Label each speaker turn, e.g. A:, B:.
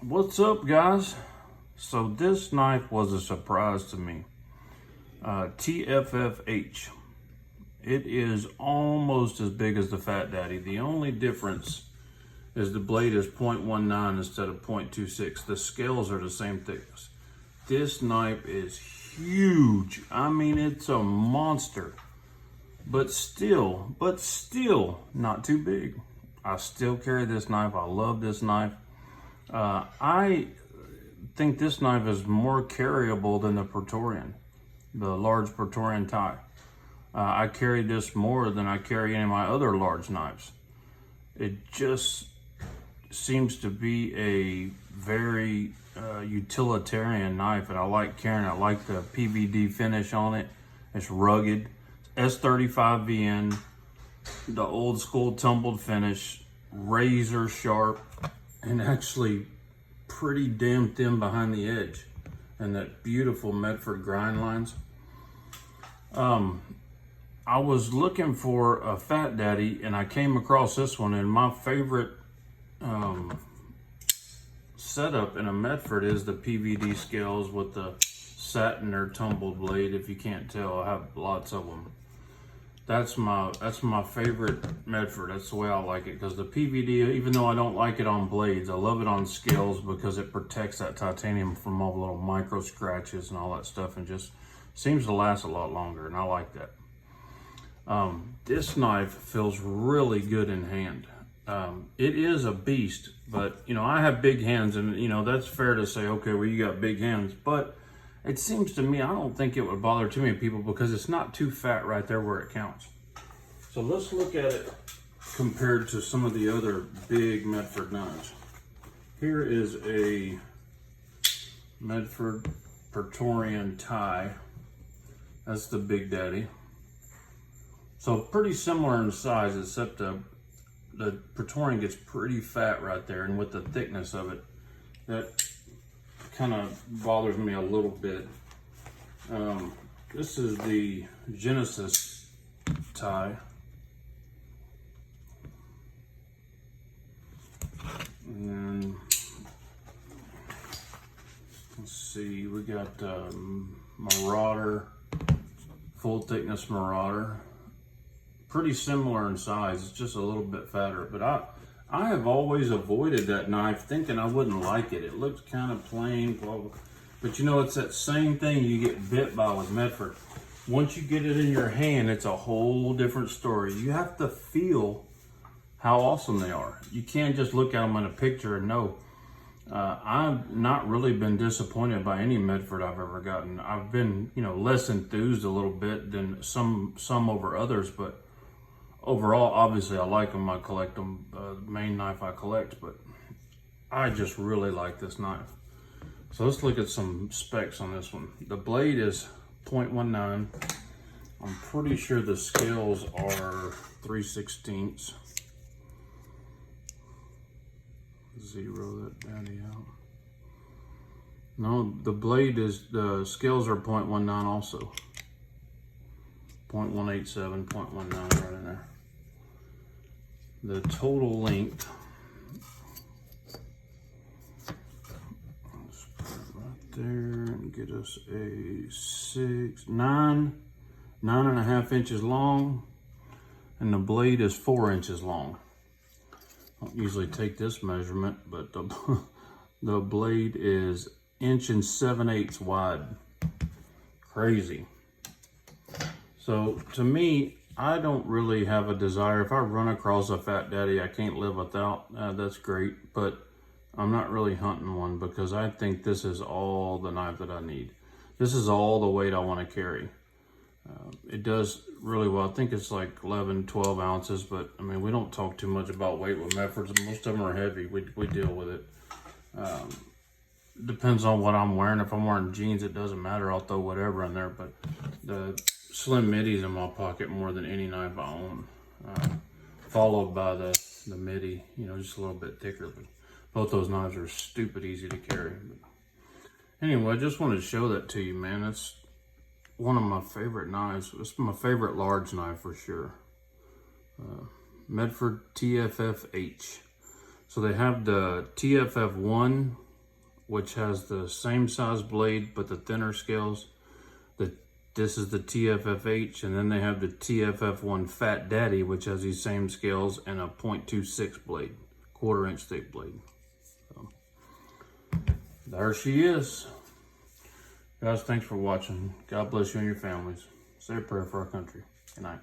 A: What's up, guys? So this knife was a surprise to me. T-FFH. It is almost as big as the Fat Daddy. The only difference is the blade is 0.19 instead of 0.26. The scales are the same thickness. This knife is huge. I mean, it's a monster. But still not too big. I still carry this knife. I love this knife. I think this knife is more carryable than the Praetorian, the large Praetorian tie. I carry this more than I carry any of my other large knives. It just seems to be a very utilitarian knife, and I like carrying it. I like the PVD finish on it. It's rugged. S35VN, the old school tumbled finish, razor sharp, and actually pretty damn thin behind the edge, and that beautiful Medford grind lines. I was looking for a Fat Daddy, and I came across this one, and my favorite setup in a Medford is the PVD scales with the satin or tumbled blade. If you can't tell, I have lots of them. That's my favorite Medford. That's the way I like it, because the PVD, even though I don't like it on blades, I love it on scales because it protects that titanium from all the little micro scratches and all that stuff, and just seems to last a lot longer, and I like that. This knife feels really good in hand. It is a beast, but you know, I have big hands, and you know, that's fair to say, okay, well, you got big hands, but it seems to me, I don't think it would bother too many people because it's not too fat right there where it counts. So let's look at it compared to some of the other big Medford knives. Here is a Medford Praetorian tie. That's the Big Daddy. So pretty similar in size, except the Praetorian gets pretty fat right there, and with the thickness of it, that kind of bothers me a little bit. This is the Genesis tie. And let's see, we got Marauder, full thickness Marauder. Pretty similar in size, it's just a little bit fatter, but I have always avoided that knife thinking I wouldn't like it. It looks kind of plain, blah, blah. But you know, it's that same thing you get bit by with Medford. Once you get it in your hand, it's a whole different story. You have to feel how awesome they are. You can't just look at them in a picture and know. I've not really been disappointed by any Medford I've ever gotten. I've been, you know, less enthused a little bit than some over others, but overall, obviously, I like them. I collect them. Main knife I collect, but I just really like this knife. So let's look at some specs on this one. The blade is 0.19. I'm pretty sure the scales are 3/16. Zero that daddy out. No, the scales are 0.19 also. 0.187, 0.19 right in there. The total length, let's put it right there and get us a 9.5 inches long, and the blade is 4 inches long. I don't usually take this measurement, but the blade is 1 7/8 inches wide. Crazy. So to me, I don't really have a desire. If I run across a Fat Daddy I can't live without, that's great. But I'm not really hunting one because I think this is all the knife that I need. This is all the weight I want to carry. It does really well. I think it's like 11, 12 ounces, but I mean, we don't talk too much about weight with Medfords. Most of them are heavy. We deal with it. Depends on what I'm wearing. If I'm wearing jeans, it doesn't matter. I'll throw whatever in there, but the slim middies in my pocket more than any knife I own, followed by the midi, you know, just a little bit thicker, but both those knives are stupid easy to carry. But anyway, I just wanted to show that to you, man. That's one of my favorite knives. It's my favorite large knife for sure. Medford T-FFH. So they have the T-FF1 which has the same size blade but the thinner scales. This is the T-FFH, and then they have the T-FF1 Fat Daddy, which has these same scales and a .26 blade, 1/4 inch thick blade. So, there she is. Guys, thanks for watching. God bless you and your families. Say a prayer for our country. Good night.